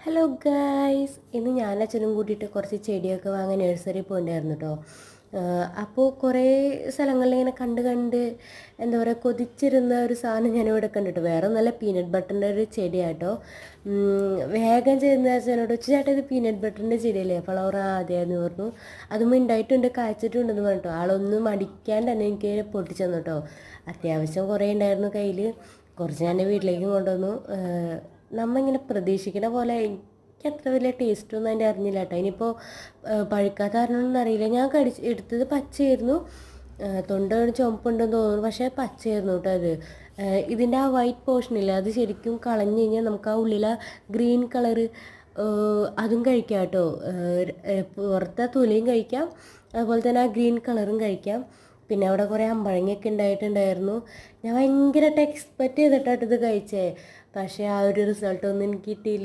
Hello guys, ഇന്ന് ഞാൻ അച്ഛനും കൂട്ടിയിട്ട് കുറച്ച് ചെടിയൊക്കെ വാങ്ങാൻ നഴ്സറി പോയിട്ടുണ്ടായിരുന്നു കേട്ടോ. അപ്പോൾ കുറേ സ്ഥലങ്ങളിൽ ഇങ്ങനെ കണ്ട് കണ്ട് എന്താ പറയുക, കൊതിച്ചിരുന്ന ഒരു സാധനം ഞാനിവിടെ കണ്ടിട്ട്, വേറെ നല്ല പീനട്ട് ബട്ടറിൻ്റെ ഒരു ചെടിയാട്ടോ. വേഗം ചെയ്യുന്ന അച്ഛനോട് ചേട്ടാ ഇത് പീനട്ട് ബട്ടറിൻ്റെ ചെടിയല്ലേ, ഫ്ലവർ ആദ്യമായിരുന്നു പറഞ്ഞു. അതും ഉണ്ടായിട്ടുണ്ട്, കായ്ച്ചിട്ടുണ്ടെന്ന് പറഞ്ഞിട്ടോ. ആളൊന്നും മടിക്കാണ്ട് തന്നെ എനിക്ക് പൊട്ടിച്ചു തന്നു കേട്ടോ. അത്യാവശ്യം കുറേ ഉണ്ടായിരുന്നു കയ്യിൽ. കുറച്ച് ഞാൻ എൻ്റെ വീട്ടിലേക്കും കൊണ്ടുവന്നു. നമ്മളിങ്ങനെ പ്രതീക്ഷിക്കുന്ന പോലെ എനിക്ക് അത്ര വലിയ ടേസ്റ്റൊന്നും അതിൻ്റെ അറിഞ്ഞില്ല കേട്ടോ. ഇനിയിപ്പോൾ പഴുക്കാത്ത കാരണമൊന്നും അറിയില്ല. ഞാൻ എടുത്തത് പച്ചയായിരുന്നു, തൊണ്ട ചുമപ്പുണ്ടെന്ന് തോന്നുന്നു, പക്ഷേ പച്ചയായിരുന്നു കേട്ടോ അത്. ഇതിൻ്റെ ആ വൈറ്റ് പോർഷനില്ല, അത് ശരിക്കും കളഞ്ഞു കഴിഞ്ഞാൽ നമുക്ക് ആ ഉള്ളിൽ ആ ഗ്രീൻ കളറ് അതും കഴിക്കാം കേട്ടോ. പുറത്തെ തൊലിയും കഴിക്കാം, അതുപോലെ തന്നെ ആ ഗ്രീൻ കളറും കഴിക്കാം. പിന്നെ അവിടെ കുറേ അമ്പഴങ്ങയൊക്കെ ഉണ്ടായിട്ടുണ്ടായിരുന്നു. ഞാൻ ഭയങ്കരമായിട്ട് എക്സ്പെക്റ്റ് ചെയ്തിട്ടായിട്ട് ഇത് കഴിച്ചേ, പക്ഷേ ആ ഒരു റിസൾട്ടൊന്നും എനിക്ക് കിട്ടിയില്ല.